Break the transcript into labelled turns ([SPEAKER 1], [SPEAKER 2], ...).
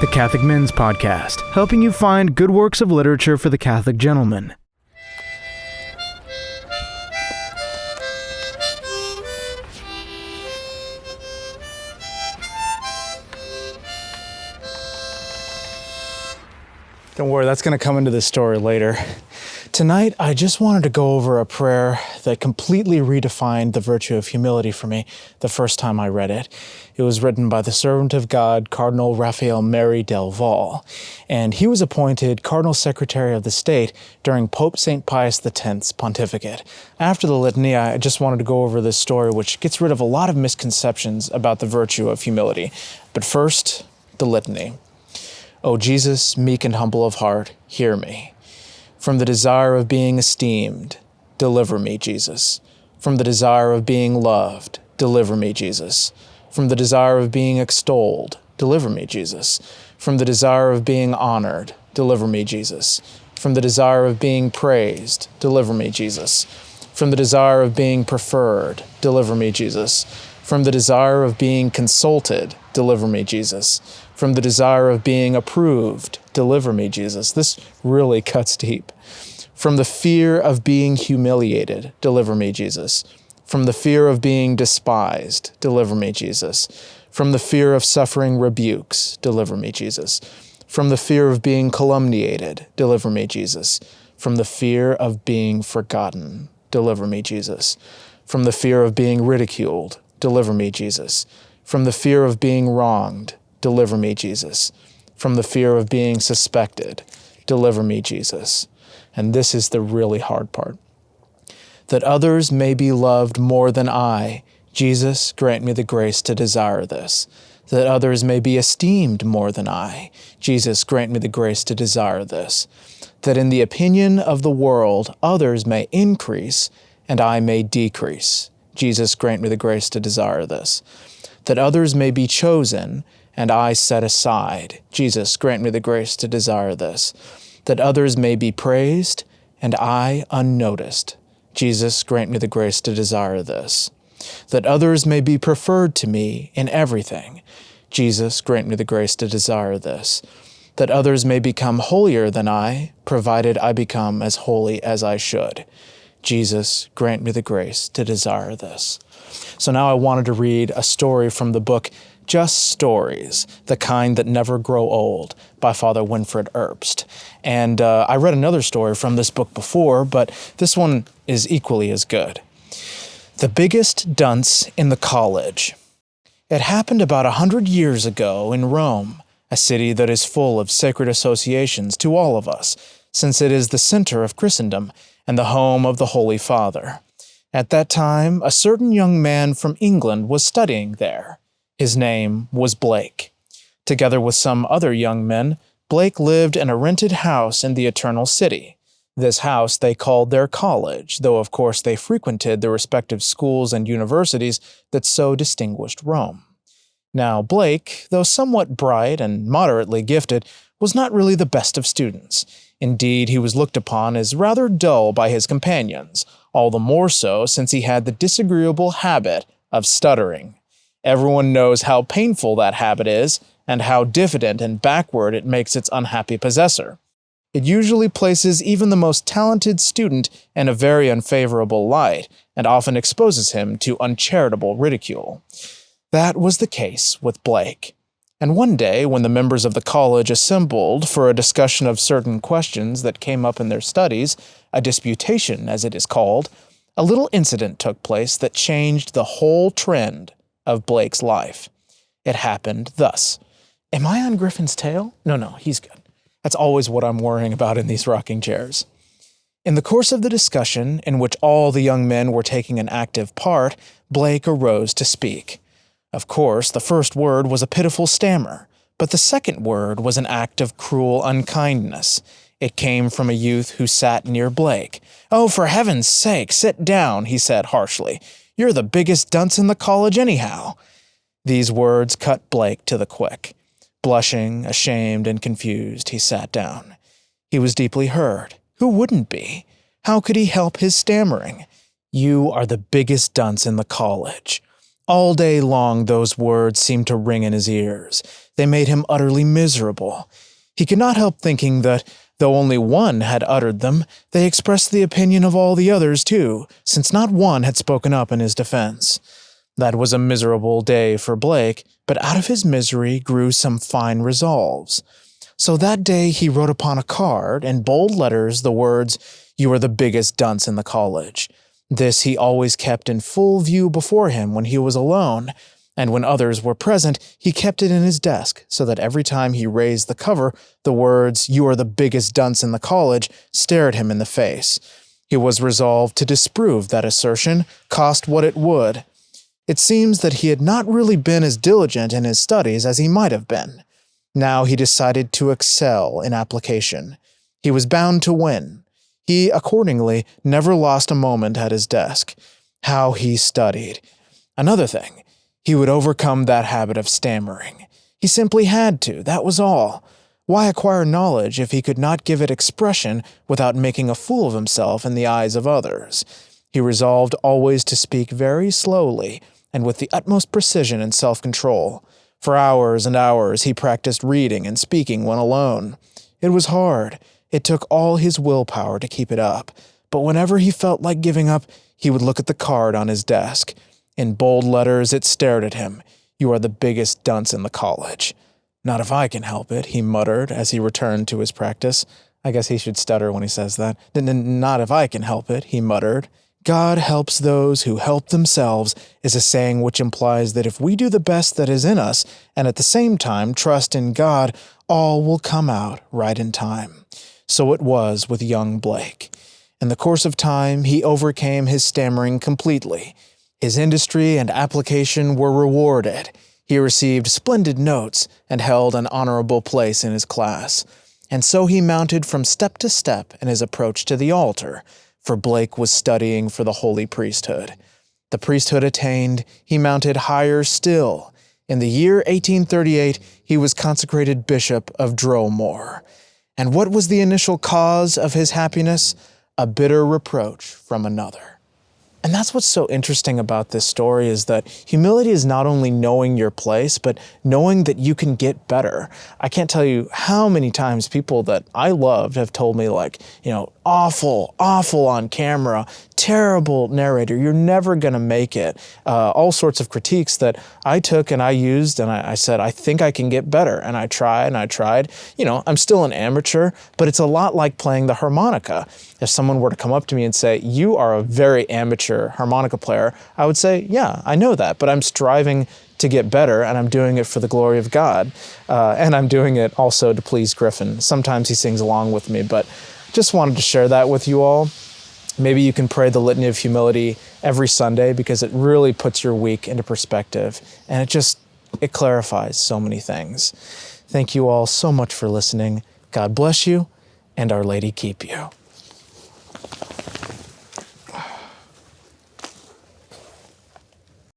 [SPEAKER 1] the Catholic Men's Podcast, helping you find good works of literature for the Catholic gentleman. Don't worry, that's going to come into this story later. Tonight, I just wanted to go over a prayer that completely redefined the virtue of humility for me the first time I read it. It was written by the servant of God, Cardinal Raphael Mary del Val, and he was appointed Cardinal Secretary of the State during Pope St. Pius X's pontificate. After the litany, I just wanted to go over this story, which gets rid of a lot of misconceptions about the virtue of humility. But first, the litany. O Jesus, meek and humble of heart, hear me. From the desire of being esteemed, deliver me, Jesus. From the desire of being loved, deliver me, Jesus. From the desire of being extolled, deliver me, Jesus. From the desire of being honored, deliver me, Jesus. From the desire of being praised, deliver me, Jesus. From the desire of being preferred, deliver me, Jesus. From the desire of being consulted, deliver me, Jesus. From the desire of being approved, deliver me, Jesus. This really cuts deep. From the fear of being humiliated, deliver me, Jesus. From the fear of being despised, deliver me, Jesus. From the fear of suffering rebukes, deliver me, Jesus. From the fear of being calumniated, deliver me, Jesus. From the fear of being forgotten, deliver me, Jesus. From the fear of being ridiculed, deliver me, Jesus. From the fear of being wronged, deliver me, Jesus. From the fear of being suspected, deliver me, Jesus. And this is the really hard part. That others may be loved more than I, Jesus, grant me the grace to desire this. That others may be esteemed more than I, Jesus, grant me the grace to desire this. That in the opinion of the world, others may increase and I may decrease. Jesus, grant me the grace to desire this. That others may be chosen and I set aside. Jesus, grant me the grace to desire this. That others may be praised, and I unnoticed. Jesus, grant me the grace to desire this. That others may be preferred to me in everything. Jesus, grant me the grace to desire this. That others may become holier than I, provided I become as holy as I should. Jesus, grant me the grace to desire this. So now I wanted to read a story from the book Just Stories, the Kind That Never Grow Old, by Father Winfred Erbst. And I read another story from this book before, but this one is equally as good. The Biggest Dunce in the College. It happened about 100 years ago in Rome, a city that is full of sacred associations to all of us, since it is the center of Christendom and the home of the Holy Father. At that time, a certain young man from England was studying there. His name was Blake. Together with some other young men, Blake lived in a rented house in the Eternal City. This house they called their college, though of course they frequented the respective schools and universities that so distinguished Rome. Now Blake, though somewhat bright and moderately gifted, was not really the best of students. Indeed, he was looked upon as rather dull by his companions, all the more so since he had the disagreeable habit of stuttering. Everyone knows how painful that habit is, and how diffident and backward it makes its unhappy possessor. It usually places even the most talented student in a very unfavorable light, and often exposes him to uncharitable ridicule. That was the case with Blake. And one day, when the members of the college assembled for a discussion of certain questions that came up in their studies, a disputation, as it is called, a little incident took place that changed the whole trend of Blake's life. It happened thus. Am I on Griffin's tail? No, he's good. That's always what I'm worrying about in these rocking chairs. In the course of the discussion, in which all the young men were taking an active part, Blake arose to speak. Of course, the first word was a pitiful stammer, but the second word was an act of cruel unkindness. It came from a youth who sat near Blake. "Oh, for heaven's sake, sit down," he said harshly. "You're the biggest dunce in the college anyhow." These words cut Blake to the quick. Blushing, ashamed, and confused, he sat down. He was deeply hurt. Who wouldn't be? How could he help his stammering? "You are the biggest dunce in the college." All day long those words seemed to ring in his ears. They made him utterly miserable. He could not help thinking that, though only one had uttered them, they expressed the opinion of all the others too, since not one had spoken up in his defense. That was a miserable day for Blake, but out of his misery grew some fine resolves. So that day he wrote upon a card, in bold letters, the words, "You are the biggest dunce in the college." This he always kept in full view before him when he was alone, and when others were present, he kept it in his desk, so that every time he raised the cover, the words, "You are the biggest dunce in the college," stared him in the face. He was resolved to disprove that assertion, cost what it would. It seems that he had not really been as diligent in his studies as he might have been. Now he decided to excel in application. He was bound to win. He, accordingly, never lost a moment at his desk. How he studied! Another thing, he would overcome that habit of stammering. He simply had to, that was all. Why acquire knowledge if he could not give it expression without making a fool of himself in the eyes of others? He resolved always to speak very slowly and with the utmost precision and self-control. For hours and hours he practiced reading and speaking when alone. It was hard. It took all his willpower to keep it up. But whenever he felt like giving up, he would look at the card on his desk. In bold letters it stared at him. "You are the biggest dunce in the college." "Not if I can help it," he muttered as he returned to his practice. I guess he should stutter when he says that. "Not if I can help it," he muttered. "God helps those who help themselves" is a saying which implies that if we do the best that is in us, and at the same time trust in God, all will come out right in time. So it was with young Blake. In the course of time, he overcame his stammering completely. His industry and application were rewarded. He received splendid notes and held an honorable place in his class. And so he mounted from step to step in his approach to the altar, for Blake was studying for the holy priesthood. The priesthood attained, he mounted higher still. In the year 1838, he was consecrated Bishop of Dromore. And what was the initial cause of his happiness? A bitter reproach from another. And that's what's so interesting about this story, is that humility is not only knowing your place, but knowing that you can get better. I can't tell you how many times people that I loved have told me, like, awful on camera, terrible narrator, you're never going to make it. All sorts of critiques that I took and I used, and I said, I think I can get better. And I tried and I tried. I'm still an amateur, but it's a lot like playing the harmonica. If someone were to come up to me and say, "You are a very amateur harmonica player," I would say, yeah, I know that, but I'm striving to get better, and I'm doing it for the glory of God. And I'm doing it also to please Griffin. Sometimes he sings along with me, but just wanted to share that with you all. Maybe you can pray the Litany of Humility every Sunday, because it really puts your week into perspective, and it clarifies so many things. Thank you all so much for listening. God bless you, and Our Lady keep you.